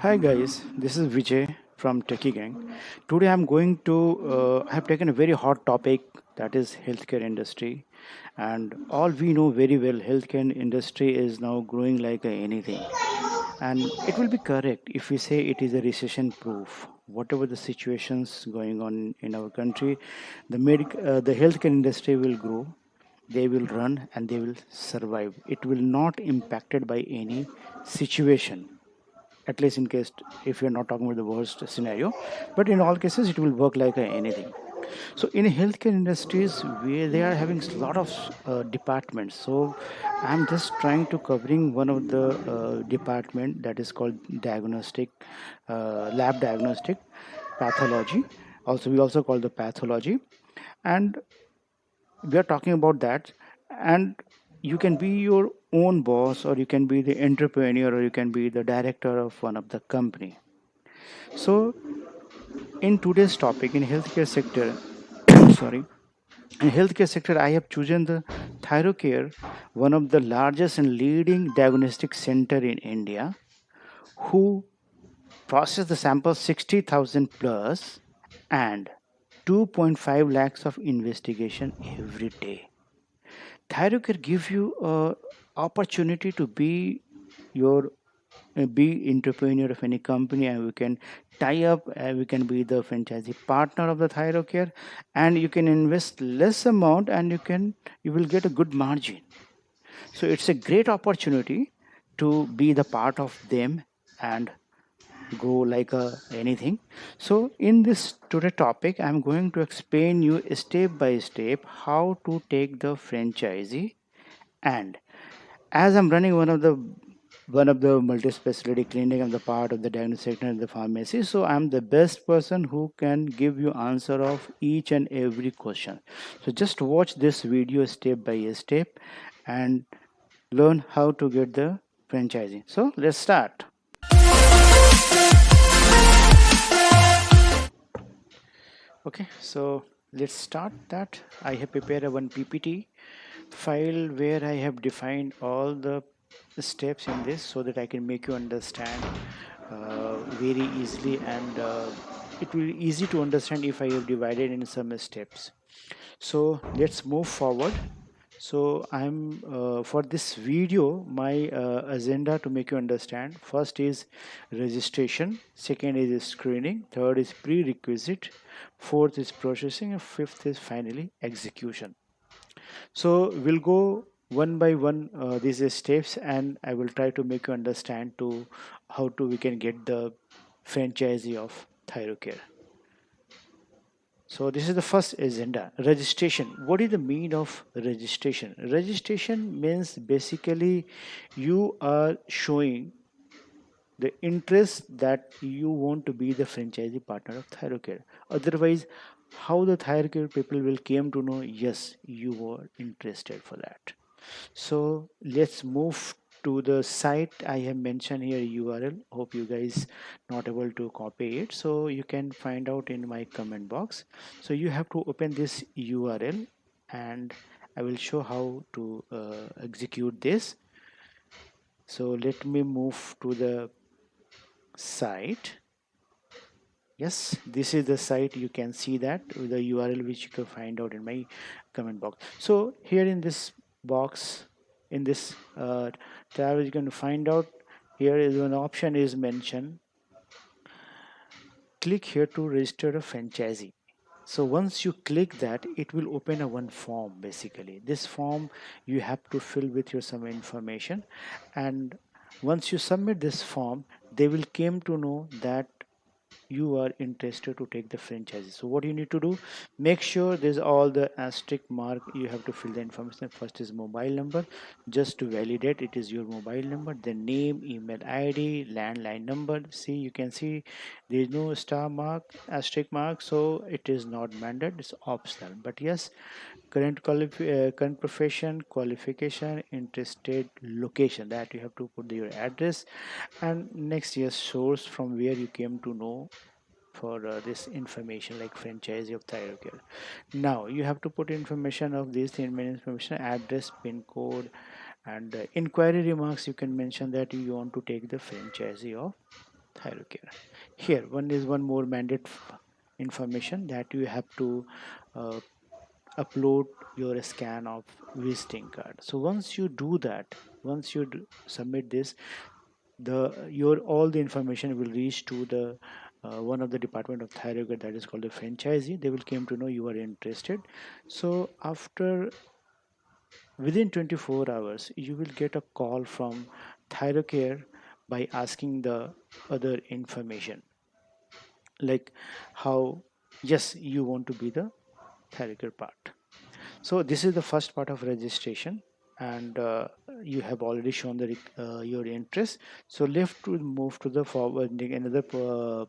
Hi guys, this is Vijay from Techie Gang. Today I'm going to have taken a very hot topic, that is healthcare industry, and all we know very well healthcare industry is now growing like anything, and it will be correct if we say it is a recession proof. Whatever the situations going on in our country, the healthcare industry will grow, they will run and they will survive. It will not impacted by any situation, at least in case if you're not talking about the worst scenario, but in all cases it will work like anything. So in healthcare industries where they are having a lot of departments, so I'm just trying to covering one of the department, that is called diagnostic, lab diagnostic pathology, also we also call the pathology, and we are talking about that. And you can be your own boss, or you can be the entrepreneur, or you can be the director of one of the company. So in today's topic in healthcare sector, sorry, in healthcare sector I have chosen the thyrocare, one of the largest and leading diagnostic center in India, who process the sample 60,000 plus and 2.5 lakhs of investigation every day. Thyrocare give you a opportunity to be your be entrepreneur of any company, and we can tie up, we can be the franchisee partner of the Thyrocare, and you can invest less amount and you will get a good margin. So it's a great opportunity to be the part of them and grow like anything. So in this today topic I'm going to explain you step by step how to take the franchisee. And as I'm running one of the multi-specialty clinic, I'm the part of the diagnostic and the pharmacy. So I'm the best person who can give you answer of each and every question. So just watch this video step by step and learn how to get the franchising. So let's start. Okay, so let's start that. I have prepared a one PPT file where I have defined all the steps in this so that I can make you understand very easily, and it will be easy to understand if I have divided in some steps. So let's move forward. So I'm for this video, my agenda to make you understand. First is registration, second is screening, third is prerequisite, fourth is processing, and fifth is finally execution. So we'll go one by one these steps, and I will try to make you understand to how to we can get the franchisee of Thyrocare. So this is the first agenda, registration. What is the mean of registration? Registration means basically you are showing the interest that you want to be the franchisee partner of Thyrocare. Otherwise, how the Thyrocare people will came to know, yes, you were interested for that. So let's move to the site. I have mentioned here URL. Hope you guys not able to copy it. So you can find out in my comment box. So you have to open this URL, and I will show how to execute this. So let me move to the site. Yes, this is the site. You can see that with the URL which you can find out in my comment box. So here in this box, in this tab, you can find out, here is one option is mentioned. Click here to register a franchisee. So once you click that, it will open a one form. Basically this form you have to fill with your some information, and once you submit this form, they will came to know that you are interested to take the franchise. So what you need to do, make sure there's all the asterisk mark, you have to fill the information. First is mobile number, just to validate it is your mobile number, then name, email ID, landline number. See, you can see there is no star mark, asterisk mark, so it is not mandated, it's optional. But yes, current profession, qualification, interested location, that you have to put your address, and next, yes, source from where you came to know for this information, like franchisee of Thyrocare. Now you have to put information of this information, address, pin code, and inquiry remarks. You can mention that you want to take the franchisee of Thyrocare. Here, one more mandate information that you have to uh, upload your scan of visiting card. So once you do that, once you submit this, the your all the information will reach to the one of the department of Thyrocare, that is called the franchisee. They will came to know you are interested. So after within 24 hours, you will get a call from Thyrocare by asking the other information, like how, yes, you want to be the Thyrocare part. So this is the first part of registration, and you have already shown the your interest. So left to move to the forward another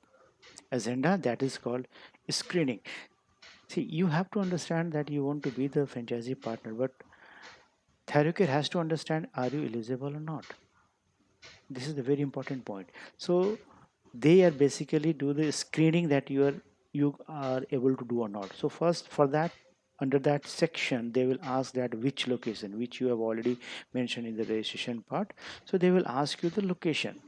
agenda, that is called screening. See, you have to understand that you want to be the franchisee partner, but Thyrocare has to understand, are you eligible or not? This is the very important point. So they are basically do the screening that you are able to do or not. So first, for that, under that section they will ask that which location, which you have already mentioned in the registration part. So they will ask you the location.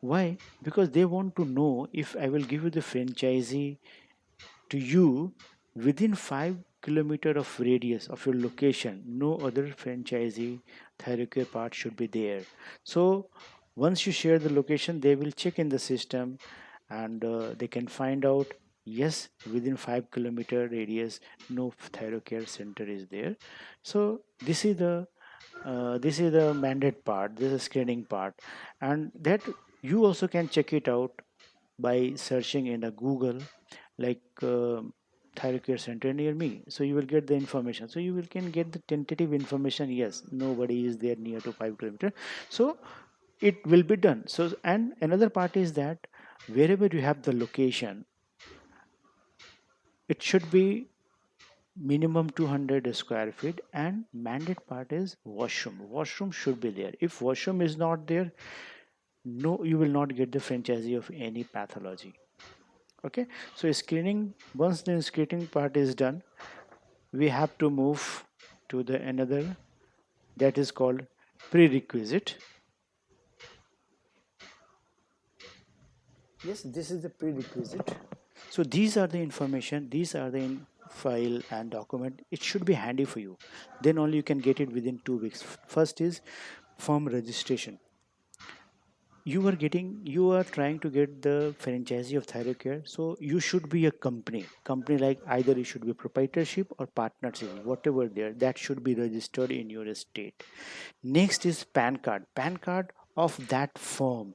Why? Because they want to know if I will give you the franchisee to you within 5 kilometer of radius of your location, no other franchisee Thyrocare part should be there. So once you share the location, they will check in the system, and they can find out, yes, within 5 kilometer radius no Thyrocare center is there. So this is the mandate part, this is screening part, and that you also can check it out by searching in a Google, like Thyrocare center near me. So you will get the information. So you will can get the tentative information. Yes, nobody is there near to 5 kilometer. So it will be done. So and another part is that wherever you have the location, it should be minimum 200 square feet, and mandate part is washroom. Washroom should be there. If washroom is not there, no, you will not get the franchisee of any pathology. Okay, so screening, once the screening part is done, we have to move to the another, that is called prerequisite. Yes, this is the prerequisite. So these are the information, these are the file and document. It should be handy for you, then only you can get it within 2 weeks. First is firm registration. You are trying to get the franchisee of Thyrocare, so you should be a company, like either it should be proprietorship or partnership, whatever there, that should be registered in your state. Next is pan card of that firm,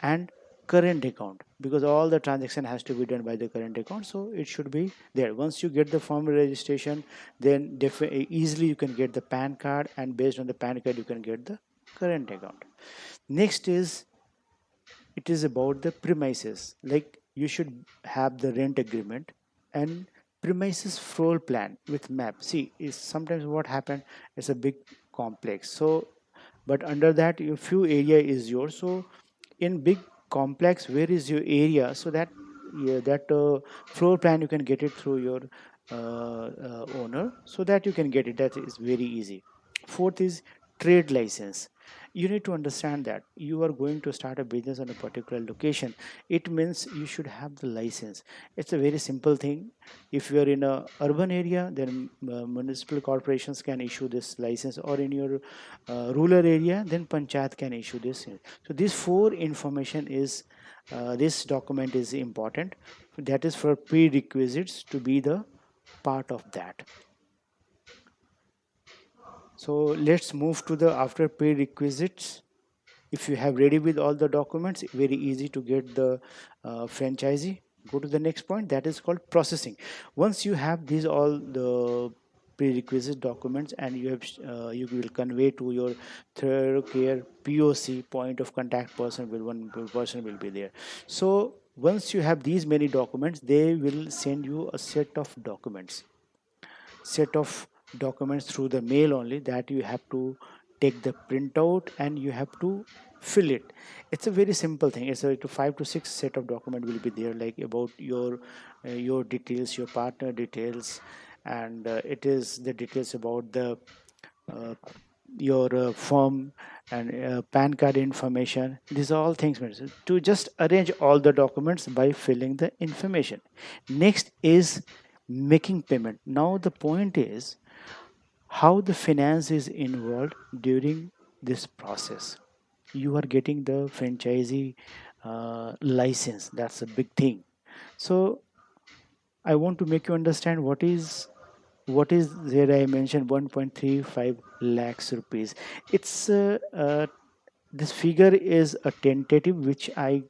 and current account, because all the transaction has to be done by the current account, so it should be there. Once you get the firm registration, then easily you can get the pan card, and based on the pan card you can get the current account. Next is, it is about the premises, like you should have the rent agreement and premises floor plan with map. See, is sometimes what happen, it's a big complex, so but under that your few area is yours. So in big complex, where is your area, so that, yeah, that floor plan you can get it through your owner, so that you can get it, that is very easy. Fourth is trade license. You need to understand that you are going to start a business on a particular location. It means you should have the license. It's a very simple thing. If you are in a urban area, then municipal corporations can issue this license, or in your rural area, then panchayat can issue this. So these four information is, this document is important. That is for prerequisites to be the part of that. So let's move to the after prerequisites. If you have ready with all the documents, very easy to get the franchisee. Go to the next point, that is called processing. Once you have these all the prerequisite documents, and you have you will convey to your third care POC, point of contact person, will one person will be there. So once you have these many documents, they will send you a set of documents through the mail only, that you have to take the printout and you have to fill it. It's a very simple thing. It's a 5 to 6 set of document will be there, like about your details, your partner details, and it is the details about the uh, your form and PAN card information. These are all things to just arrange all the documents by filling the information. Next is making payment. Now the point is how the finance is involved during this process. You are getting the franchisee license. That's a big thing. So I want to make you understand what is there. I mentioned 1.35 lakhs rupees. It's this figure is a tentative which I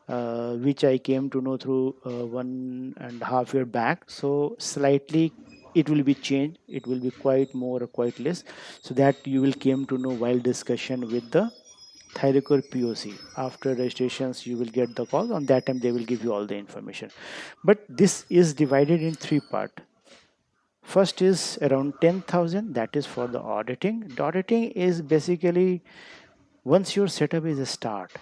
came to know through 1.5 year back. So slightly it will be changed. It will be quite more or quite less. So that you will came to know while discussion with the Thyrocure POC. After registrations, you will get the call. On that time, they will give you all the information. But this is divided in three parts. First is around 10,000, that is for the auditing. The auditing is basically once your setup is a start.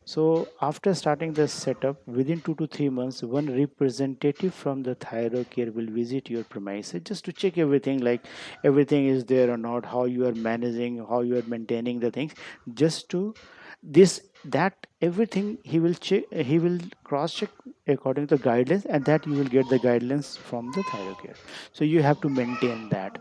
So after starting the setup, within 2 to 3 months, one representative from the Thyrocare will visit your premises just to check everything, like everything is there or not, how you are managing, how you are maintaining the things, just to this that everything he will check, he will cross check according to the guidelines, and that you will get the guidelines from the Thyrocare. So you have to maintain that.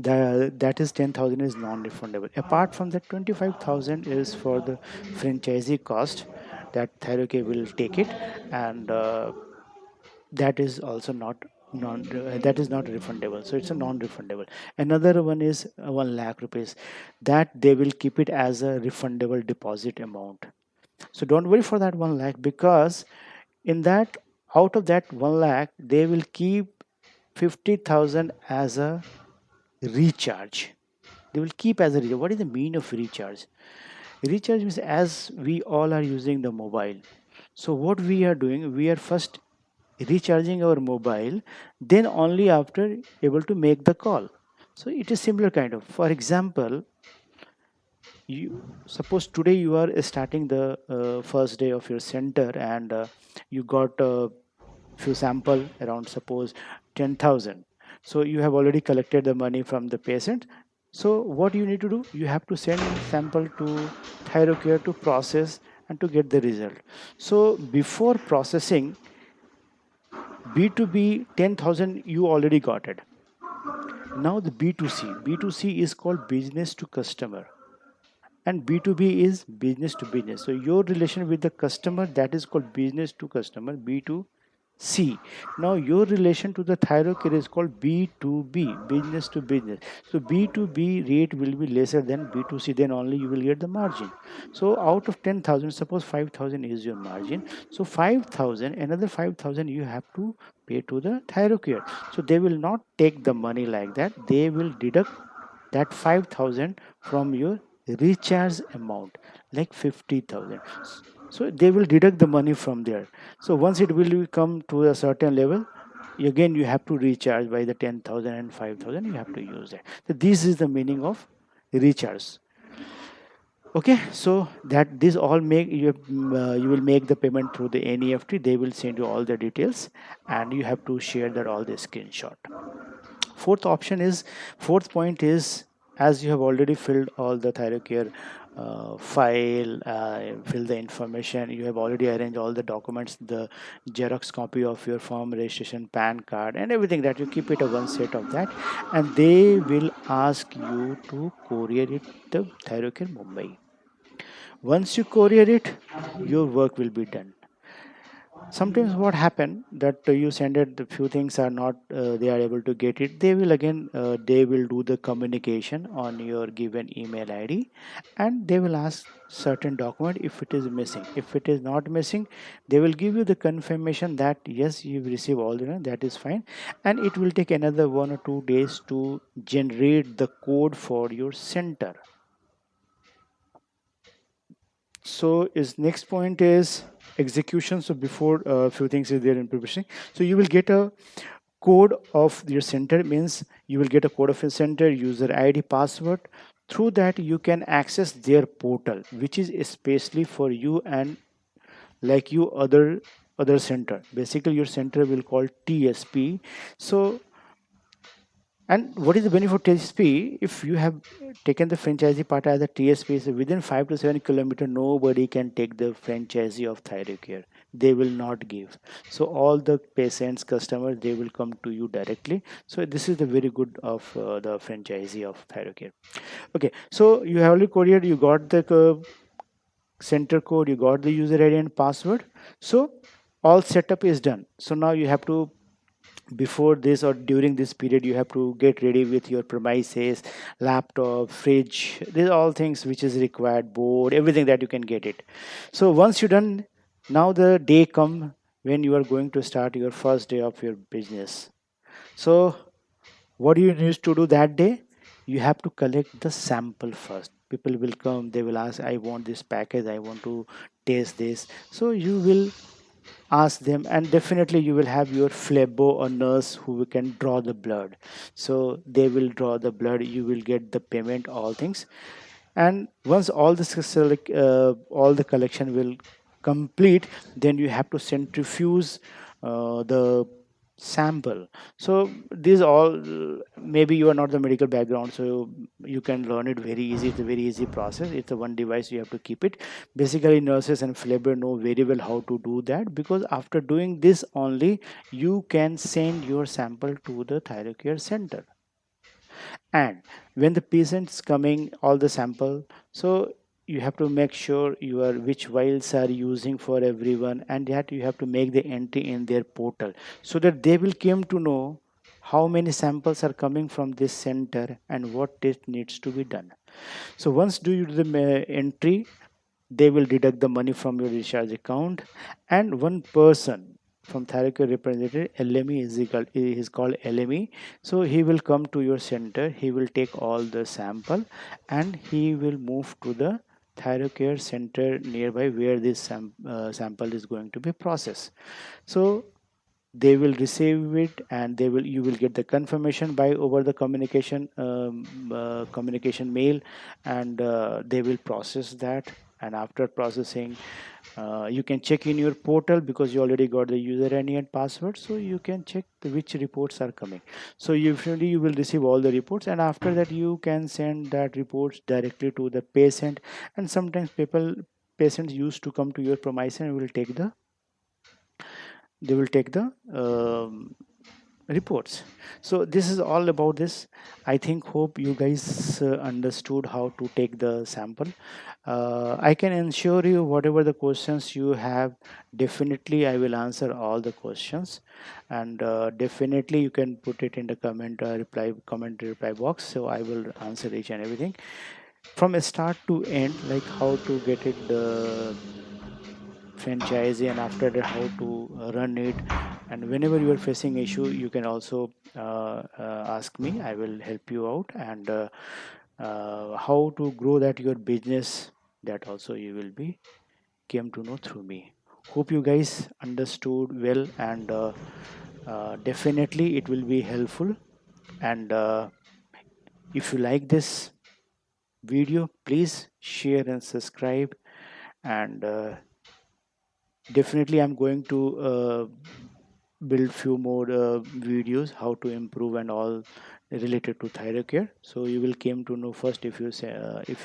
That is 10,000 is non-refundable. Apart from that, 25,000 is for the franchisee cost that Thyrocare will take it, and that is also not non that is not refundable. So it's a non-refundable. Another one is 1 lakh rupees, that they will keep it as a refundable deposit amount. So don't worry for that 1 lakh, because in that, out of that 1 lakh, they will keep 50,000 as a recharge. They will keep as a recharge. What is the mean of recharge? Recharge means as we all are using the mobile. So what we are doing, we are first recharging our mobile, then only after able to make the call. So it is similar kind of. For example, you suppose today you are starting the first day of your center, and you got a few sample around suppose 10,000. So you have already collected the money from the patient. So what you need to do, you have to send sample to Thyrocare to process and to get the result. So before processing B2B 10,000, you already got it. Now the B2C is called business to customer, and B2B is business to business. So your relation with the customer, that is called business to customer, B2C. Now your relation to the Thyrocare is called B2B, business to business. So B2B rate will be lesser than B2C, then only you will get the margin. So out of 10,000, suppose 5,000 is your margin. So 5,000, another 5,000 you have to pay to the Thyrocare. So they will not take the money like that. They will deduct that 5,000 from your recharge amount, like 50,000. So they will deduct the money from there. So once it will come to a certain level, again you have to recharge by the 10,000 and 5,000. You have to use that. So this is the meaning of recharge. Okay, so that this all make you, you will make the payment through the NEFT. They will send you all the details, and you have to share that all the screenshot. Fourth point is, as you have already filled all the Thyrocare file, fill the information, you have already arranged all the documents, the Xerox copy of your form registration, PAN card, and everything, that you keep it a one set of that, and they will ask you to courier it to Thyrocare Mumbai. Once you courier it, your work will be done. Sometimes what happen that you send it, the few things are not they are able to get it, they will again they will do the communication on your given email ID, and they will ask certain document if it is missing. If it is not missing, they will give you the confirmation that yes, you've received all that is fine, and it will take another 1 or 2 days to generate the code for your center. So is next point is execution. So before a few things is there in preparation, so you will get a code of your center, means you will get a code of your center, user ID, password. Through that you can access their portal, which is especially for you and like you other center. Basically your center will call TSP. So And what is the benefit of TSP? If you have taken the franchisee part as a TSP, so within 5 to 7 kilometer, nobody can take the franchisee of Thyrocare. They will not give. So all the patients, customers, they will come to you directly. So this is the very good of the franchisee of Thyrocare. Okay, so you have already coded, you got the center code, you got the user ID and password. So all setup is done. So now you have to, before this or during this period, you have to get ready with your premises, laptop, fridge, these are all things which is required, board, everything that you can get it. So once you're done, now the day come when you are going to start your first day of your business. So what do you need to do that day? You have to collect the sample first. People will come, they will ask, I want this package, I want to taste this. So you will ask them, and definitely you will have your phlebo or nurse who can draw the blood. So they will draw the blood, you will get the payment, all things. And once all this all the collection will complete, then you have to centrifuge the sample. So these all, maybe you are not the medical background, so you can learn it very easy. It's a very easy process. It's a one device, you have to keep it. Basically nurses and phlebo know very well how to do that, because after doing this only, you can send your sample to the Thyrocare center. And when the patient's coming all the sample, so you have to make sure your which vials are using for everyone, and that you have to make the entry in their portal, so that they will come to know how many samples are coming from this center and what test needs to be done. So once do you do the entry, they will deduct the money from your recharge account. And one person from Thyrocare representative, LME is called LME. So he will come to your center, he will take all the sample, and he will move to the Thyrocare center nearby where this sample is going to be processed. So they will receive it, and they will you will get the confirmation by over the communication mail. And they will process that. And after processing, you can check in your portal, because you already got the user ID and password, so you can check which reports are coming. So usually you will receive all the reports, and after that you can send that reports directly to the patient. And sometimes patients used to come to your premise and will take the they will take the reports. So this is all about this. I think, hope you guys understood how to take the sample. I can ensure you whatever the questions you have, definitely I will answer all the questions. And definitely you can put it in the comment reply box, so I will answer each and everything from a start to end, like how to get it the franchise, and after that how to run it. And whenever you are facing issue, you can also ask me, I will help you out. And how to grow that your business, that also you will be came to know through me. Hope you guys understood well. And definitely it will be helpful. And if you like this video, please share and subscribe. And definitely I'm going to build few more videos how to improve and all related to Thyrocare. So you will came to know first if you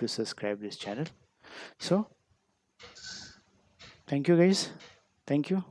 subscribe this channel. So thank you guys. Thank you.